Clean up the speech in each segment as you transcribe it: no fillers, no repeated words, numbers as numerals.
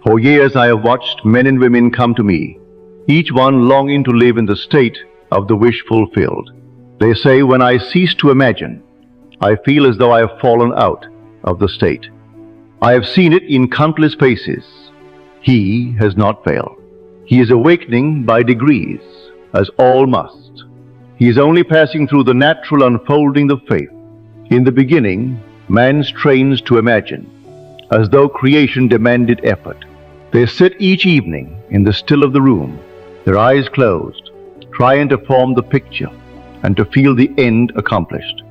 For years I have watched men and women come to me, each one longing to live in the state of the wish fulfilled. They say, when I cease to imagine, I feel as though I have fallen out of the state. I have seen it in countless faces. He has not failed. He is awakening by degrees, as all must. He is only passing through the natural unfolding of faith. In the beginning, man strains to imagine, as though creation demanded effort. They sit each evening in the still of the room, their eyes closed, trying to form the picture and to feel the end accomplished.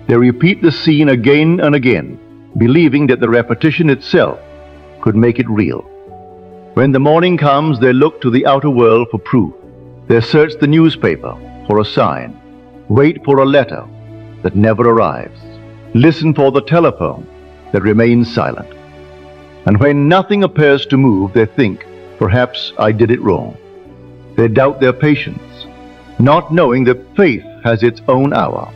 They repeat the scene again and again, believing that the repetition itself could make it real. When the morning comes, they look to the outer world for proof. They search the newspaper for a sign, wait for a letter that never arrives, listen for the telephone that remains silent. And when nothing appears to move, they think, perhaps I did it wrong. They doubt their patience, not knowing that faith has its own hour.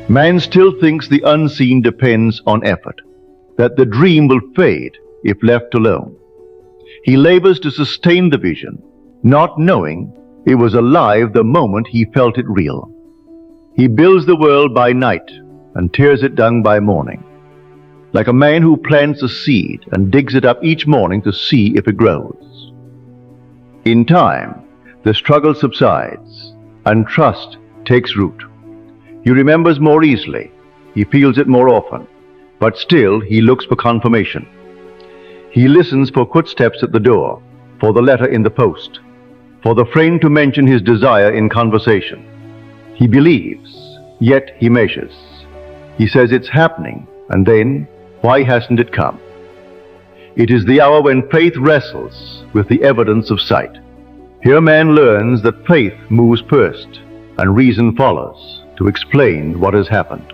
Man still thinks the unseen depends on effort, that the dream will fade if left alone. He labors to sustain the vision, not knowing it was alive the moment he felt it real. He builds the world by night and tears it down by morning, like a man who plants a seed and digs it up each morning to see if it grows. In time, the struggle subsides and trust takes root. He remembers more easily, he feels it more often, but still he looks for confirmation. He listens for footsteps at the door, for the letter in the post, for the friend to mention his desire in conversation. He believes, yet he measures. He says it's happening, and then, why hasn't it come? It is the hour when faith wrestles with the evidence of sight. Here man learns that faith moves first, and reason follows to explain what has happened.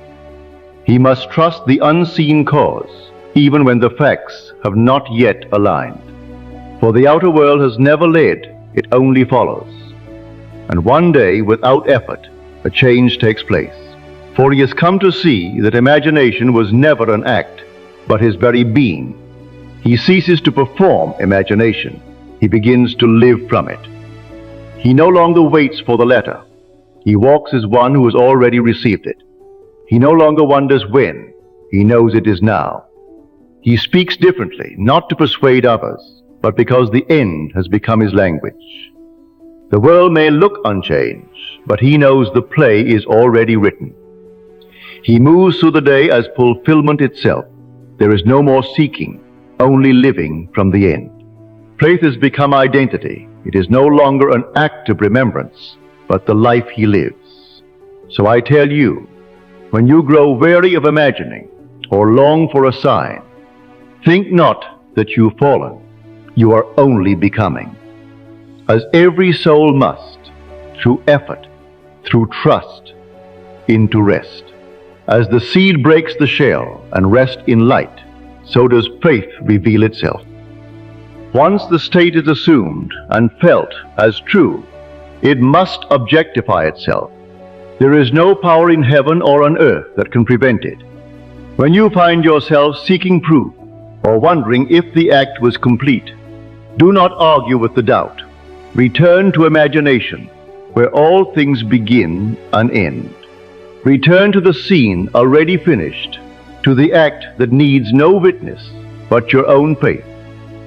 He must trust the unseen cause, even when the facts have not yet aligned. For the outer world has never led, it only follows. And one day, without effort, a change takes place. For he has come to see that imagination was never an act, but his very being. He ceases to perform imagination. He begins to live from it. He no longer waits for the letter. He walks as one who has already received it. He no longer wonders when. He knows it is now. He speaks differently, not to persuade others, but because the end has become his language. The world may look unchanged, but he knows the play is already written. He moves through the day as fulfillment itself. There is no more seeking, only living from the end. Faith has become identity. It is no longer an act of remembrance, but the life he lives. So I tell you, when you grow weary of imagining or long for a sign, think not that you've fallen. You are only becoming. As every soul must, through effort, through trust, into rest. As the seed breaks the shell and rests in light, so does faith reveal itself. Once the state is assumed and felt as true, it must objectify itself. There is no power in heaven or on earth that can prevent it. When you find yourself seeking proof or wondering if the act was complete, do not argue with the doubt. Return to imagination, where all things begin and end. Return to the scene already finished, to the act that needs no witness but your own faith.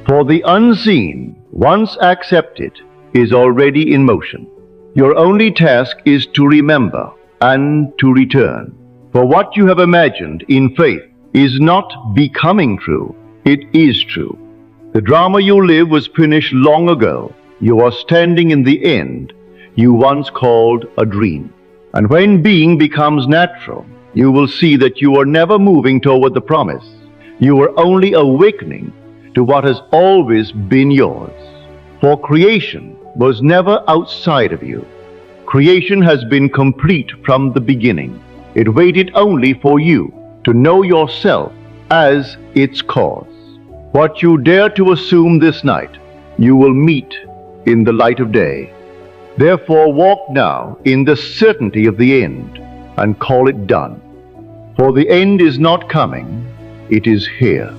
For the unseen, once accepted, is already in motion. Your only task is to remember and to return. For what you have imagined in faith is not becoming true, it is true. The drama you live was finished long ago. You are standing in the end you once called a dream. And when being becomes natural, you will see that you are never moving toward the promise. You are only awakening to what has always been yours. For creation was never outside of you. Creation has been complete from the beginning. It waited only for you to know yourself as its cause. What you dare to assume this night, you will meet in the light of day. Therefore walk now in the certainty of the end and call it done. For the end is not coming, it is here.